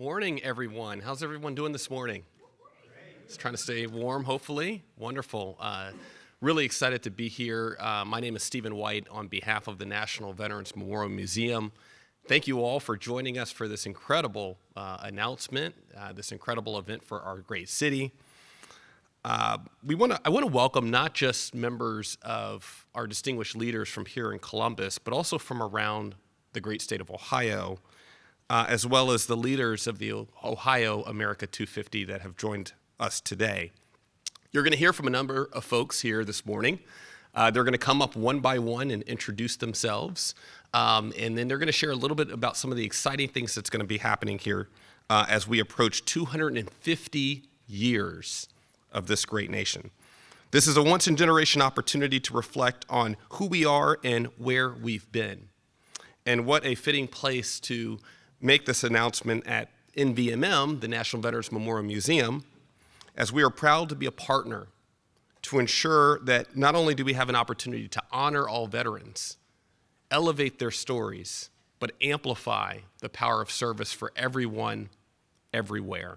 Morning, everyone. How's everyone doing this morning? Just trying to stay warm, hopefully. Wonderful. Really excited to be here. My name is Stephen White on behalf of the National Veterans Memorial Museum. Thank you all for joining us for this incredible announcement, this incredible event for our great city. I want to welcome not just members of our distinguished leaders from here in Columbus, but also from around the great state of Ohio, as well as the leaders of the Ohio America 250 that have joined us today. You're going to hear from a number of folks here this morning. They're going to come up one by one and introduce themselves, and then they're going to share a little bit about some of the exciting things that's going to be happening here as we approach 250 years of this great nation. This is a once-in-generation opportunity to reflect on who we are and where we've been. And what a fitting place to make this announcement at NVMM, the National Veterans Memorial Museum, as we are proud to be a partner to ensure that not only do we have an opportunity to honor all veterans, elevate their stories, but amplify the power of service for everyone, everywhere.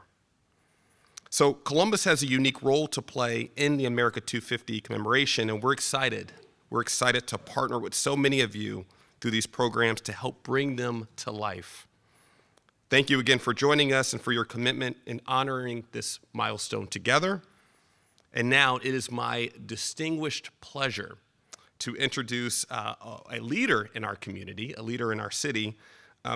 So Columbus has a unique role to play in the America 250 commemoration, and we're excited. We're excited to partner with so many of you through these programs to help bring them to life. Thank you again for joining us and for your commitment in honoring this milestone together. And now it is my distinguished pleasure to introduce a leader in our community, a leader in our city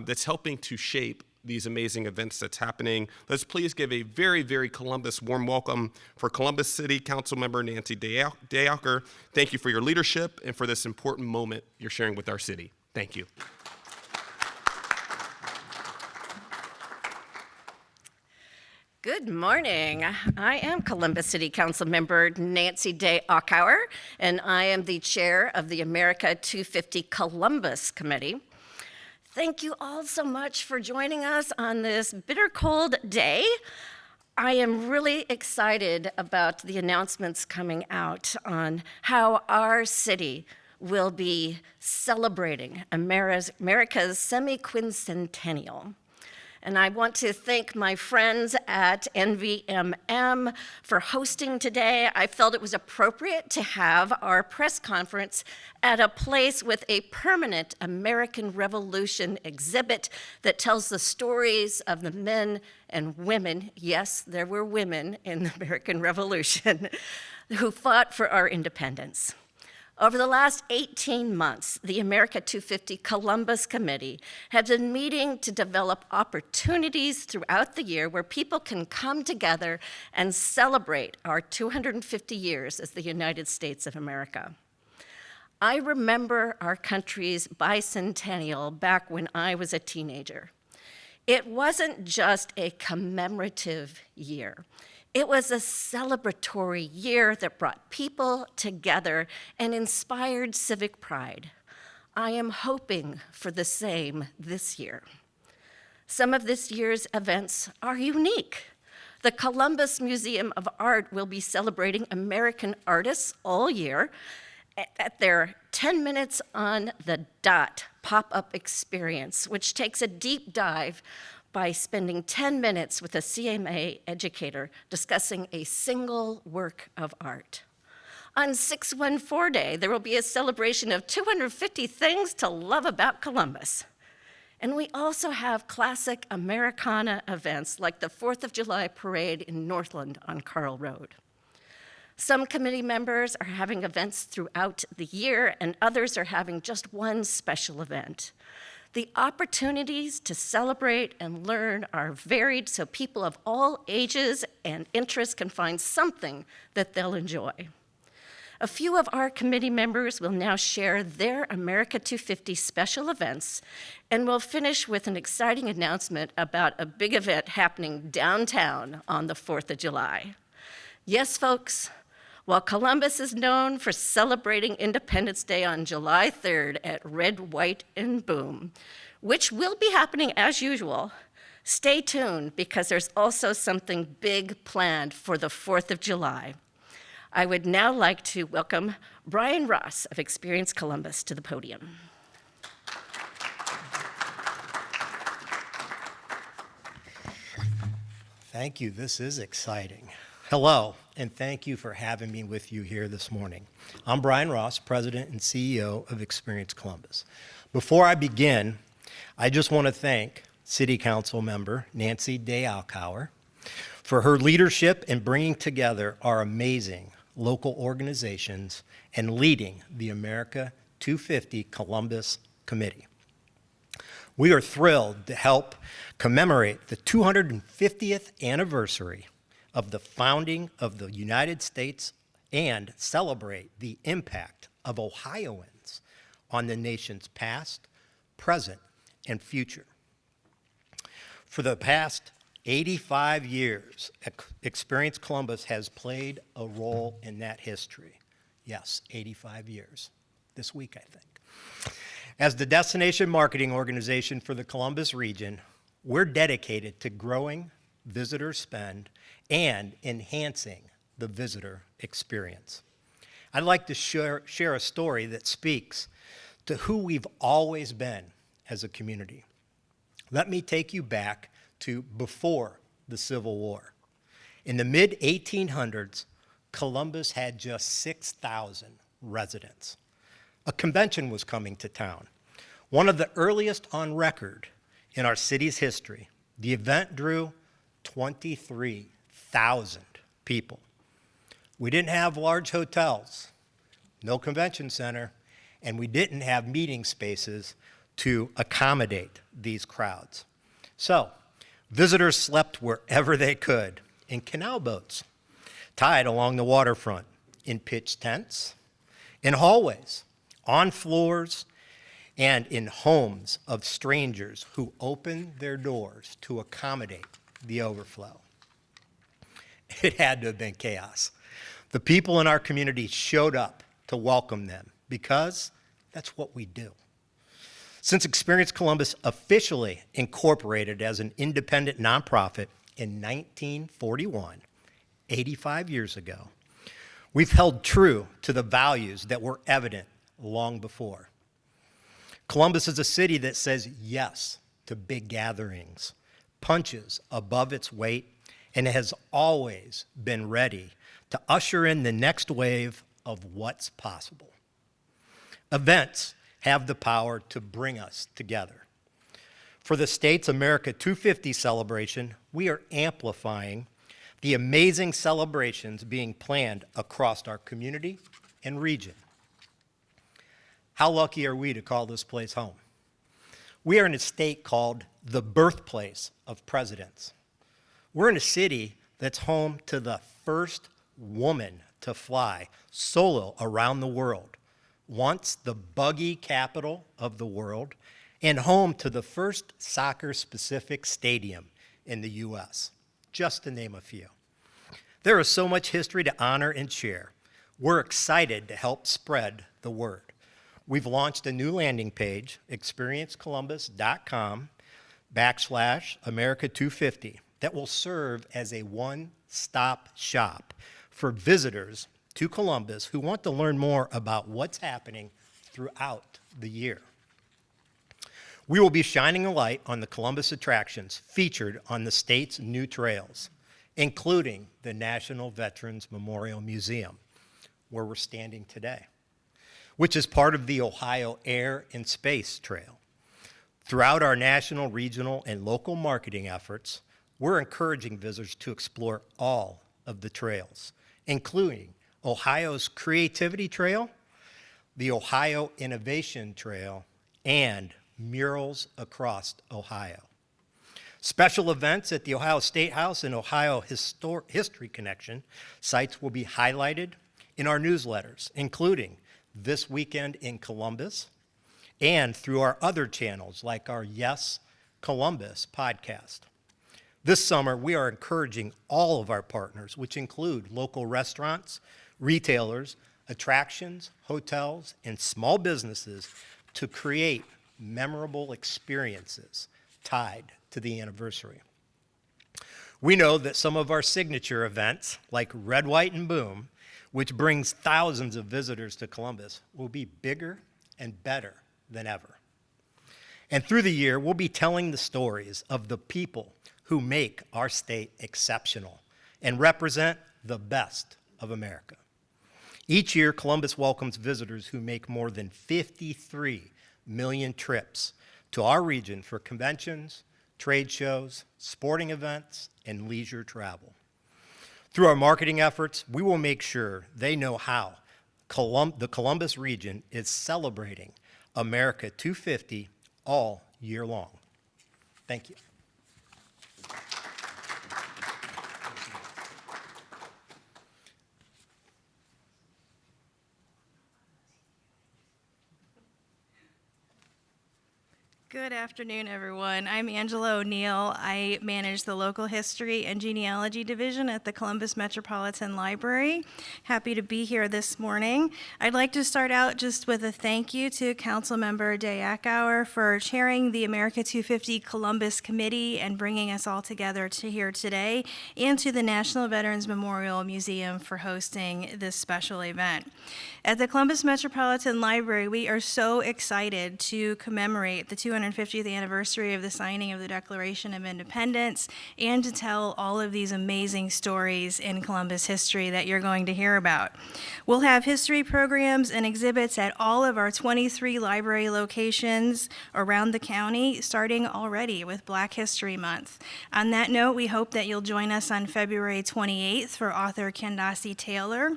that's helping to shape these amazing events that's happening. Let's please give a very, very Columbus warm welcome for Columbus City Council Member Nancy Dayocker. Thank you for your leadership and for this important moment you're sharing with our city. Thank you. Good morning. I am Columbus City Council Member Nancy Dayocker, and I am the chair of the America 250 Columbus Committee. Thank you all so much for joining us on this bitter cold day. I am really excited about the announcements coming out on how our city will be celebrating America's semi-quincentennial. And I want to thank my friends at NVMM for hosting today. I felt it was appropriate to have our press conference at a place with a permanent American Revolution exhibit that tells the stories of the men and women, yes, there were women in the American Revolution, who fought for our independence. Over the last 18 months, the America 250 Columbus Committee has been meeting to develop opportunities throughout the year where people can come together and celebrate our 250 years as the United States of America. I remember our country's bicentennial back when I was a teenager. It wasn't just a commemorative year. It was a celebratory year that brought people together and inspired civic pride. I am hoping for the same this year. Some of this year's events are unique. The Columbus Museum of Art will be celebrating American artists all year at their 10 Minutes on the Dot pop-up experience, which takes a deep dive by spending 10 minutes with a CMA educator discussing a single work of art. On 614 Day, there will be a celebration of 250 things to love about Columbus. And we also have classic Americana events like the 4th of July parade in Northland on Carl Road. Some committee members are having events throughout the year, and others are having just one special event. The opportunities to celebrate and learn are varied, so people of all ages and interests can find something that they'll enjoy. A few of our committee members will now share their America 250 special events, and we'll finish with an exciting announcement about a big event happening downtown on the 4th of July. Yes, folks, while Columbus is known for celebrating Independence Day on July 3rd at Red, White, and Boom, which will be happening as usual, stay tuned because there's also something big planned for the 4th of July. I would now like to welcome Brian Ross of Experience Columbus to the podium. Thank you. This is exciting. Hello, and thank you for having me with you here this morning. I'm Brian Ross, President and CEO of Experience Columbus. Before I begin, I just want to thank City Council member Nancy Day Alkauer for her leadership in bringing together our amazing local organizations and leading the America 250 Columbus Committee. We are thrilled to help commemorate the 250th anniversary of the founding of the United States and celebrate the impact of Ohioans on the nation's past, present, and future. For the past 85 years, Experience Columbus has played a role in that history. Yes, 85 years. This week, I think. As the destination marketing organization for the Columbus region, we're dedicated to growing visitor spend and enhancing the visitor experience. I'd like to share a story that speaks to who we've always been as a community. Let me take you back to before the Civil War. In the mid-1800s, Columbus had just 6,000 residents. A convention was coming to town, one of the earliest on record in our city's history. The event drew 23,000 people. We didn't have large hotels, no convention center, and we didn't have meeting spaces to accommodate these crowds. So, visitors slept wherever they could, in canal boats, tied along the waterfront, in pitched tents, in hallways, on floors, and in homes of strangers who opened their doors to accommodate the overflow. It had to have been chaos. The people in our community showed up to welcome them because that's what we do. Since Experience Columbus officially incorporated as an independent nonprofit in 1941, 85 years ago, we've held true to the values that were evident long before. Columbus is a city that says yes to big gatherings, punches above its weight, and has always been ready to usher in the next wave of what's possible. Events have the power to bring us together. For the state's America 250 celebration, we are amplifying the amazing celebrations being planned across our community and region. How lucky are we to call this place home? We are in a state called the birthplace of presidents. We're in a city that's home to the first woman to fly solo around the world, once the buggy capital of the world, and home to the first soccer-specific stadium in the U.S., just to name a few. There is so much history to honor and share. We're excited to help spread the word. We've launched a new landing page, experiencecolumbus.com/America250, that will serve as a one-stop shop for visitors to Columbus who want to learn more about what's happening throughout the year. We will be shining a light on the Columbus attractions featured on the state's new trails, including the National Veterans Memorial Museum, where we're standing today, which is part of the Ohio Air and Space Trail. Throughout our national, regional, and local marketing efforts, we're encouraging visitors to explore all of the trails, including Ohio's Creativity Trail, the Ohio Innovation Trail, and murals across Ohio. Special events at the Ohio State House and Ohio History Connection sites will be highlighted in our newsletters, including This Weekend in Columbus, and through our other channels like our Yes Columbus podcast. This summer, we are encouraging all of our partners, which include local restaurants, retailers, attractions, hotels, and small businesses, to create memorable experiences tied to the anniversary. We know that some of our signature events, like Red, White, and Boom, which brings thousands of visitors to Columbus, will be bigger and better than ever. And through the year, we'll be telling the stories of the people who make our state exceptional and represent the best of America. Each year, Columbus welcomes visitors who make more than 53 million trips to our region for conventions, trade shows, sporting events, and leisure travel. Through our marketing efforts, we will make sure they know how the Columbus region is celebrating America 250 all year long. Thank you. Good afternoon, everyone. I'm Angela O'Neill. I manage the Local History and Genealogy Division at the Columbus Metropolitan Library. Happy to be here this morning. I'd like to start out just with a thank you to Councilmember Day Akauer for chairing the America 250 Columbus Committee and bringing us all together to here today, and to the National Veterans Memorial Museum for hosting this special event. At the Columbus Metropolitan Library, we are so excited to commemorate the 250th anniversary of the signing of the Declaration of Independence and to tell all of these amazing stories in Columbus history that you're going to hear about. We'll have history programs and exhibits at all of our 23 library locations around the county, starting already with Black History Month. On that note, we hope that you'll join us on February 28th for author Candace Taylor,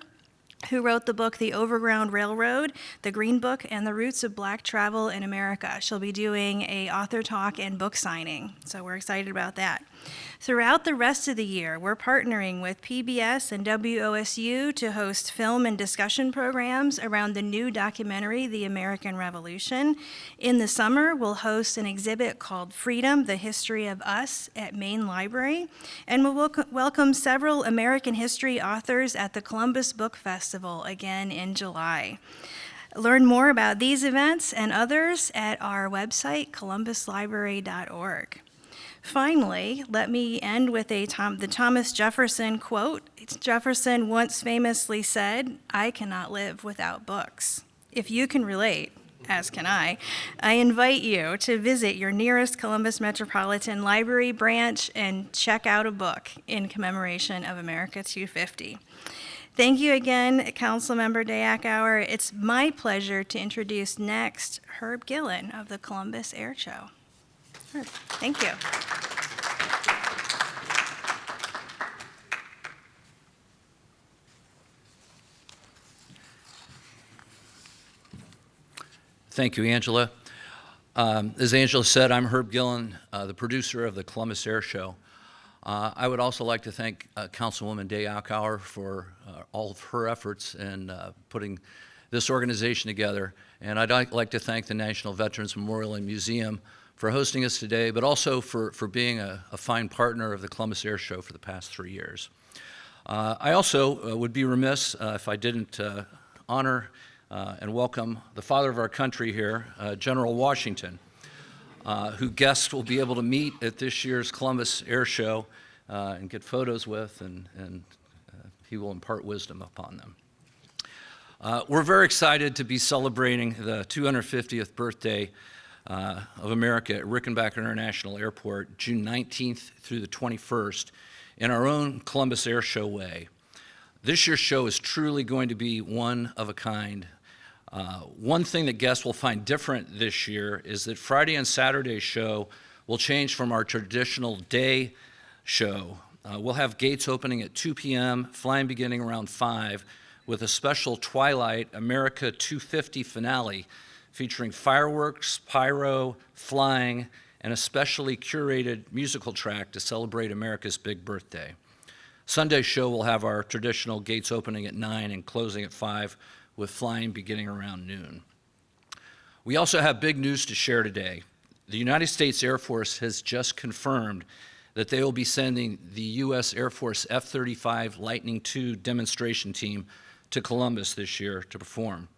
who wrote the book The Overground Railroad, The Green Book, and the Roots of Black Travel in America. She'll be doing a author talk and book signing, so we're excited about that. Throughout the rest of the year, we're partnering with PBS and WOSU to host film and discussion programs around the new documentary, The American Revolution. In the summer, we'll host an exhibit called Freedom, The History of Us at Main Library, and we'll welcome several American history authors at the Columbus Book Festival again in July. Learn more about these events and others at our website, columbuslibrary.org. Finally, let me end with the Thomas Jefferson quote. Jefferson once famously said, "I cannot live without books." If you can relate, as can I invite you to visit your nearest Columbus Metropolitan Library branch and check out a book in commemoration of America 250. Thank you again, Councilmember Day Akauer. It's my pleasure to introduce next Herb Gillen of the Columbus Air Show. Herb, thank you. Thank you, Angela. As Angela said, I'm Herb Gillen, the producer of the Columbus Air Show. I would also like to thank Councilwoman Day Akauer for all of her efforts in putting this organization together. And I'd like to thank the National Veterans Memorial and Museum for hosting us today, but also for being a fine partner of the Columbus Air Show for the past 3 years. I also would be remiss if I didn't honor and welcome the father of our country here, General Washington, who guests will be able to meet at this year's Columbus Air Show and get photos with, and he will impart wisdom upon them. We're very excited to be celebrating the 250th birthday of America at Rickenbacker International Airport, June 19th through the 21st, in our own Columbus Air Show way. This year's show is truly going to be one of a kind. One thing that guests will find different this year is that Friday and Saturday's show will change from our traditional day show. We'll have gates opening at 2 p.m., flying beginning around 5, with a special Twilight America 250 finale featuring fireworks, pyro, flying, and a specially curated musical track to celebrate America's big birthday. Sunday's show will have our traditional gates opening at 9 and closing at 5, with flying beginning around noon. We also have big news to share today. The United States Air Force has just confirmed that they will be sending the U.S. Air Force F-35 Lightning II demonstration team to Columbus this year to perform.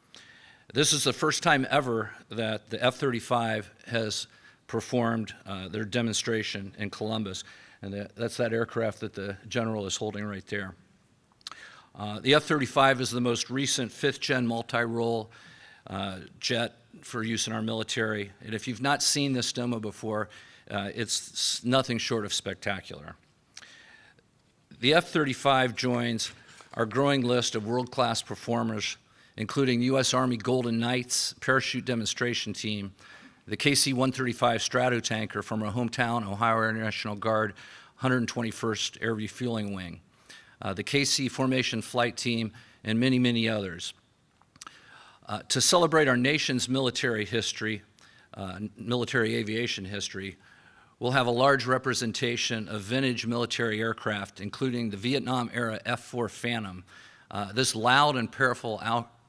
This is the first time ever that the F-35 has performed their demonstration in Columbus, and that's that aircraft that the general is holding right there. The F-35 is the most recent fifth-gen multi-role jet for use in our military, and if you've not seen this demo before, It's nothing short of spectacular. The F-35 joins our growing list of world-class performers, including U.S. Army Golden Knights parachute demonstration team, the KC-135 Stratotanker from our hometown, Ohio Air National Guard 121st Air Refueling Wing, the KC Formation Flight Team, and many, many others. To celebrate our nation's military history, military aviation history, we'll have a large representation of vintage military aircraft, including the Vietnam-era F-4 Phantom. This loud and powerful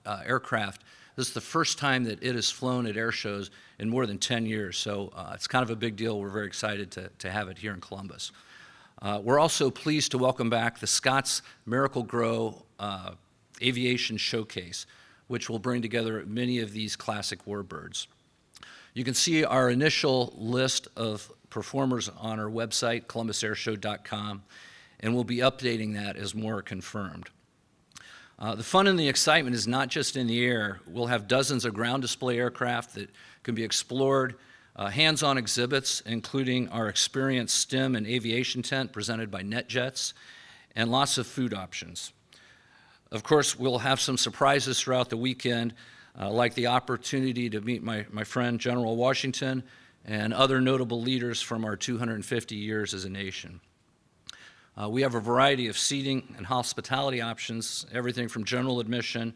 aircraft, this is the first time that it has flown at air shows in more than 10 years, so it's kind of a big deal. We're very excited to have it here in Columbus. We're also pleased to welcome back the Scott's Miracle-Gro Aviation Showcase, which will bring together many of these classic warbirds. You can see our initial list of performers on our website, columbusairshow.com, and we'll be updating that as more are confirmed. The fun and the excitement is not just in the air. We'll have dozens of ground display aircraft that can be explored, hands-on exhibits, including our experienced STEM and aviation tent presented by NetJets, and lots of food options. Of course, we'll have some surprises throughout the weekend, like the opportunity to meet my friend General Washington and other notable leaders from our 250 years as a nation. We have a variety of seating and hospitality options, everything from general admission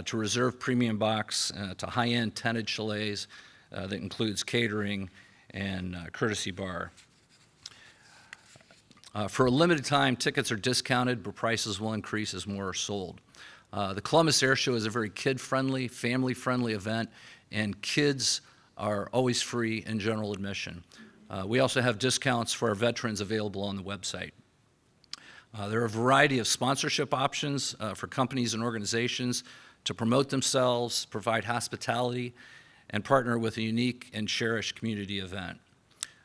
to reserved premium box to high-end tented chalets that includes catering and courtesy bar. For a limited time, tickets are discounted, but prices will increase as more are sold. The Columbus Air Show is a very kid-friendly, family-friendly event, and kids are always free in general admission. We also have discounts for our veterans available on the website. There are a variety of sponsorship options for companies and organizations to promote themselves, provide hospitality, and partner with a unique and cherished community event.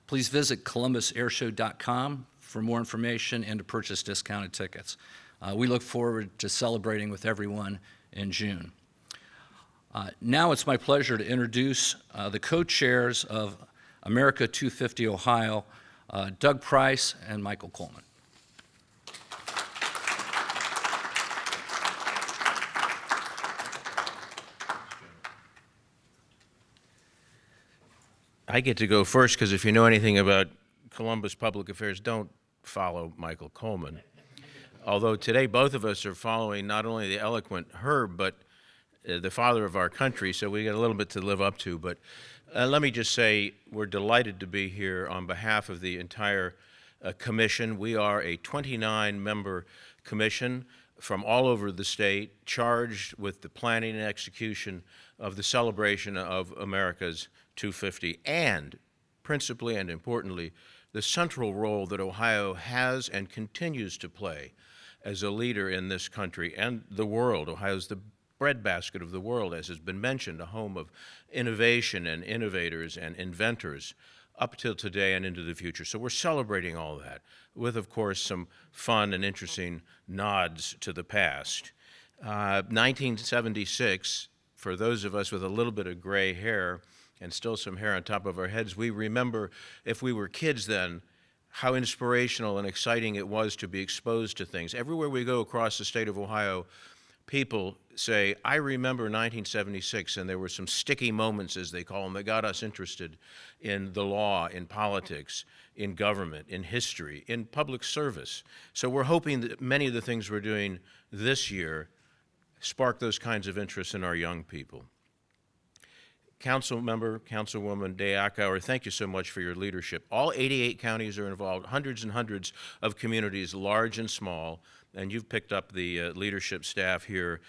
Please visit columbusairshow.com for more information and to purchase discounted tickets. We look forward to celebrating with everyone in June. Now it's my pleasure to introduce the co-chairs of America 250 Ohio, Doug Price and Michael Coleman. I get to go first because if you know anything about Columbus public affairs, don't follow Michael Coleman. Although today both of us are following not only the eloquent Herb, but the father of our country, so we got a little bit to live up to. But let me just say we're delighted to be here on behalf of the entire commission. We are a 29-member commission from all over the state, charged with the planning and execution of the celebration of America's 250, and principally and importantly, the central role that Ohio has and continues to play as a leader in this country and the world. Ohio's the breadbasket of the world, as has been mentioned, a home of innovation and innovators and inventors up till today and into the future. So we're celebrating all that with, of course, some fun and interesting nods to the past. 1976, for those of us with a little bit of gray hair and still some hair on top of our heads, we remember, if we were kids then, how inspirational and exciting it was to be exposed to things. Everywhere we go across the state of Ohio, people say, I remember 1976, and there were some sticky moments, as they call them, that got us interested in the law, in politics, in government, in history, in public service. So we're hoping that many of the things we're doing this year spark those kinds of interests in our young people. Council member, Councilwoman Day Akauer, thank you so much for your leadership. All 88 counties are involved, hundreds and hundreds of communities, large and small, and you've picked up the leadership staff here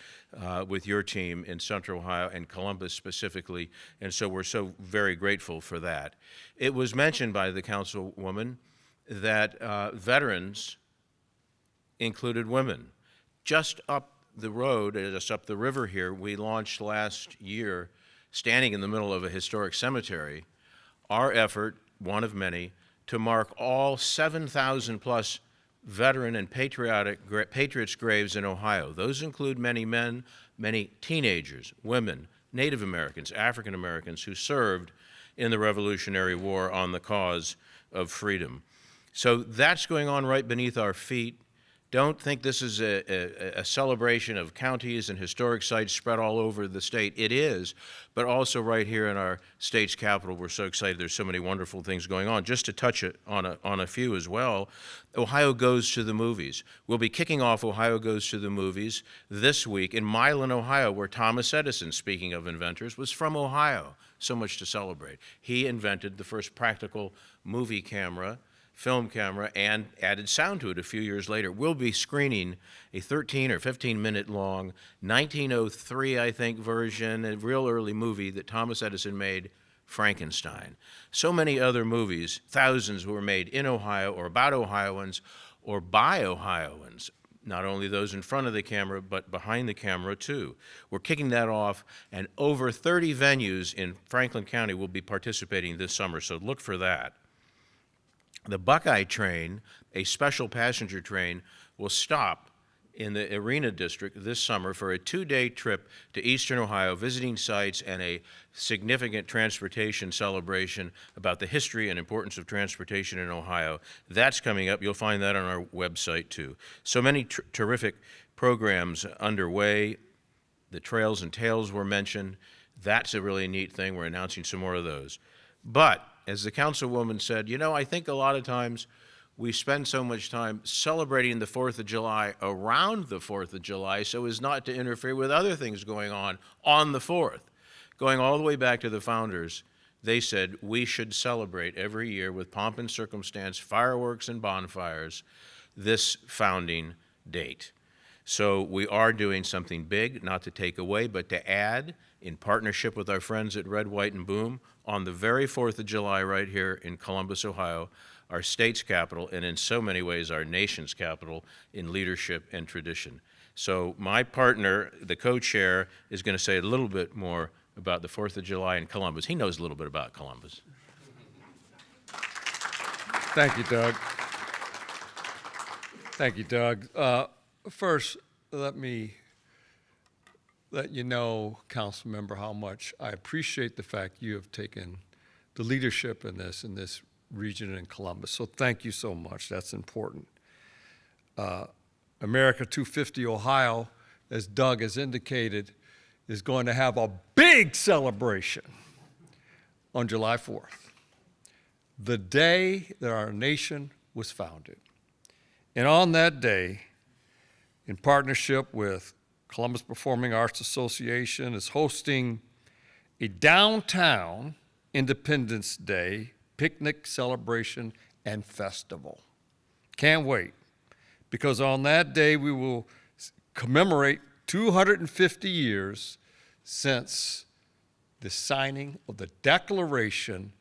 with your team in Central Ohio and Columbus specifically, and so we're so very grateful for that. It was mentioned by the Councilwoman that veterans included women. Just up the road, just up the river here, we launched last year, standing in the middle of a historic cemetery, our effort, one of many, to mark all 7,000 plus veteran and patriots' graves in Ohio. Those include many men, many teenagers, women, Native Americans, African Americans who served in the Revolutionary War on the cause of freedom. So that's going on right beneath our feet. Don't think this is a celebration of counties and historic sites spread all over the state. It is, but also right here in our state's capital. We're so excited. There's so many wonderful things going on. Just to touch it on a few as well, Ohio Goes to the Movies. We'll be kicking off Ohio Goes to the Movies this week in Milan, Ohio, where Thomas Edison, speaking of inventors, was from Ohio. So much to celebrate. He invented the first practical movie camera, film camera, and added sound to it a few years later. We'll be screening a 13 or 15-minute long 1903, I think, version, a real early movie that Thomas Edison made, Frankenstein. So many other movies, thousands were made in Ohio or about Ohioans or by Ohioans. Not only those in front of the camera, but behind the camera too. We're kicking that off, and over 30 venues in Franklin County will be participating this summer, so look for that. The Buckeye train, a special passenger train, will stop in the Arena District this summer for a 2-day trip to Eastern Ohio, visiting sites and a significant transportation celebration about the history and importance of transportation in Ohio. That's coming up. You'll find that on our website, too. So many terrific programs underway. The Trails and Tales were mentioned. That's a really neat thing. We're announcing some more of those. But as the councilwoman said, you know, I think a lot of times we spend so much time celebrating the 4th of July around the 4th of July so as not to interfere with other things going on the 4th. Going all the way back to the founders, they said we should celebrate every year with pomp and circumstance, fireworks and bonfires, this founding date. So we are doing something big, not to take away, but to add, in partnership with our friends at Red, White, and Boom, on the very 4th of July right here in Columbus, Ohio, our state's capital, and in so many ways our nation's capital in leadership and tradition. So my partner, the co-chair, is going to say a little bit more about the 4th of July in Columbus. He knows a little bit about Columbus. Thank you, Doug. Thank you, Doug. First, let me let you know, council member, how much I appreciate the fact you have taken the leadership in this region in Columbus. So thank you so much. That's important. America 250 Ohio, as Doug has indicated, is going to have a big celebration on July 4th, the day that our nation was founded. And on that day, in partnership with Columbus Performing Arts Association, is hosting a downtown Independence Day picnic, celebration, and festival. Can't wait, because on that day we will commemorate 250 years since the signing of the Declaration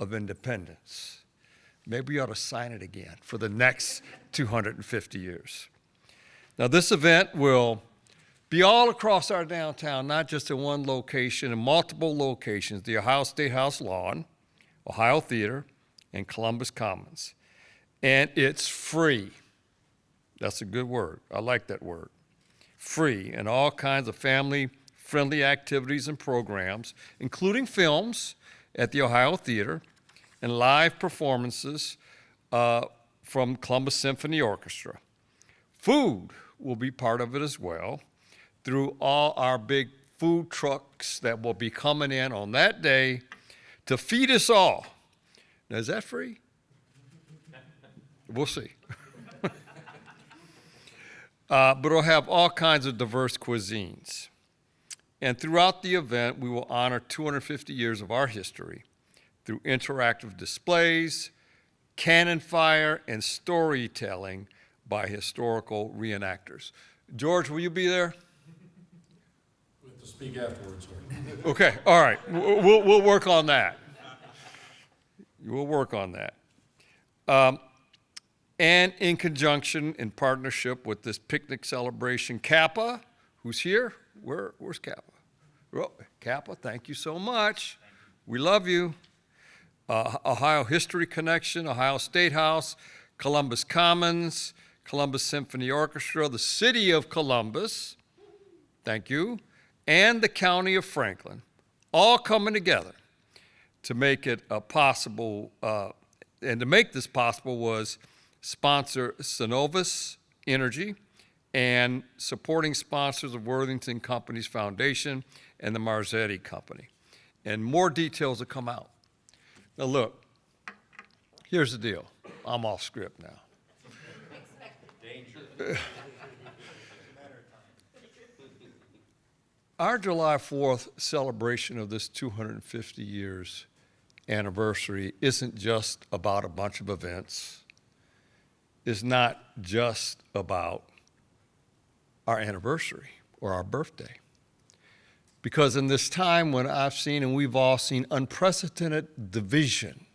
of Independence. Maybe we ought to sign it again for the next 250 years. Now, this event will be all across our downtown, not just in one location, in multiple locations, the Ohio State House Lawn, Ohio Theater, and Columbus Commons. And it's free. That's a good word. I like that word. Free, and all kinds of family-friendly activities and programs, including films at the Ohio Theater and live performances from Columbus Symphony Orchestra. Food will be part of it as well, through all our big food trucks that will be coming in on that day to feed us all. Now, is that free? We'll see. But it'll have all kinds of diverse cuisines. And throughout the event, we will honor 250 years of our history through interactive displays, cannon fire, and storytelling by historical reenactors. George, will you be there? We'll have to speak afterwards, sir. Okay, all right. We'll work on that. We'll work on that. And in conjunction, in partnership with this picnic celebration, Kappa, who's here? Where's Kappa? Oh, Kappa, thank you so much. We love you. Ohio History Connection, Ohio State House, Columbus Commons, Columbus Symphony Orchestra, the City of Columbus, thank you, and the County of Franklin, all coming together to make it possible, and to make this possible was sponsor Synovus Energy and supporting sponsors of Worthington Companies Foundation and the Marzetti Company. And more details will come out. Now look, here's the deal. I'm off script now. Our July 4th celebration of this 250 years anniversary isn't just about a bunch of events. It's not just about our anniversary or our birthday. Because in this time when I've seen, and we've all seen, unprecedented division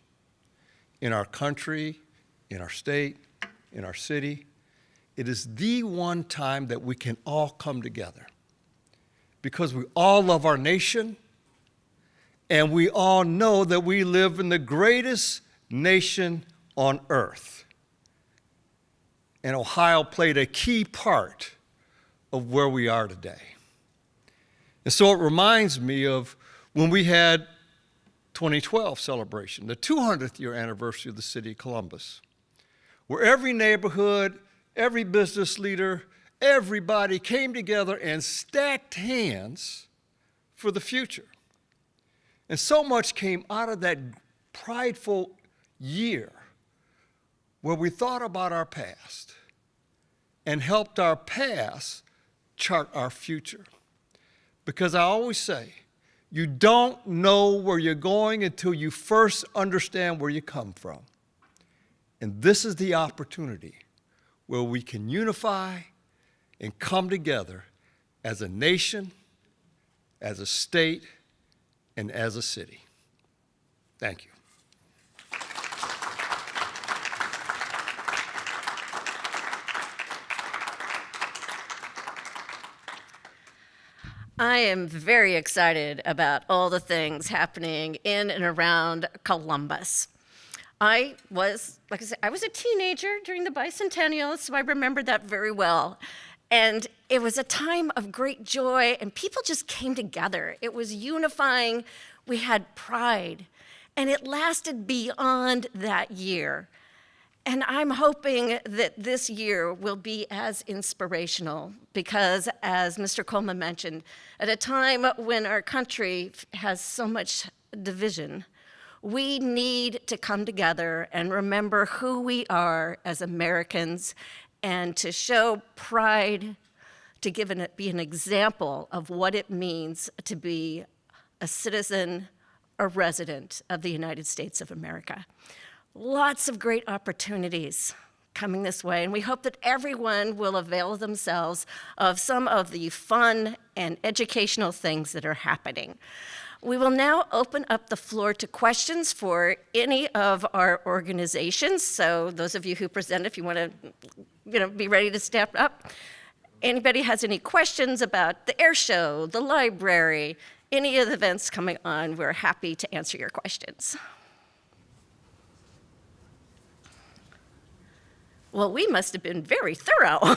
in our country, in our state, in our city, it is the one time that we can all come together. Because we all love our nation, and we all know that we live in the greatest nation on earth. And Ohio played a key part of where we are today. And so it reminds me of when we had 2012 celebration, the 200th year anniversary of the city of Columbus, where every neighborhood, every business leader, everybody came together and stacked hands for the future. And so much came out of that prideful year where we thought about our past and helped our past chart our future. Because I always say, you don't know where you're going until you first understand where you come from. And this is the opportunity where we can unify and come together as a nation, as a state, and as a city. Thank you. I am very excited about all the things happening in and around Columbus. I was, like I said, I was a teenager during the bicentennial, so I remember that very well. And it was a time of great joy, and people just came together. It was unifying. We had pride, and it lasted beyond that year. And I'm hoping that this year will be as inspirational because, as Mr. Coleman mentioned, at a time when our country has so much division, we need to come together and remember who we are as Americans and to show pride, to be an example of what it means to be a citizen, a resident of the United States of America. Lots of great opportunities coming this way, and we hope that everyone will avail themselves of some of the fun and educational things that are happening. We will now open up the floor to questions for any of our organizations. So those of you who present, if you want to be ready to step up. Anybody has any questions about the air show, the library, any of the events coming on, we're happy to answer your questions. Well, we must have been very thorough.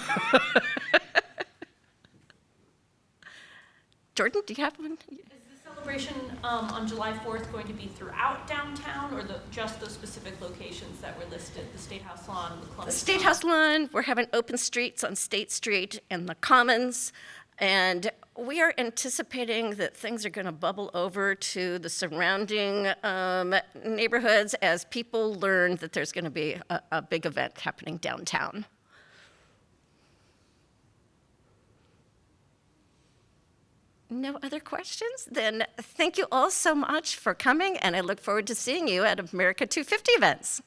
Jordan, do you have one? Is the celebration on July 4th going to be throughout downtown, or just those specific locations that were listed, the State House lawn, the Columbus State House lawn, we're having open streets on State Street and the Commons, and we are anticipating that things are going to bubble over to the surrounding neighborhoods as people learn that there's going to be a big event happening downtown. No other questions? Then thank you all so much for coming, and I look forward to seeing you at America 250 events.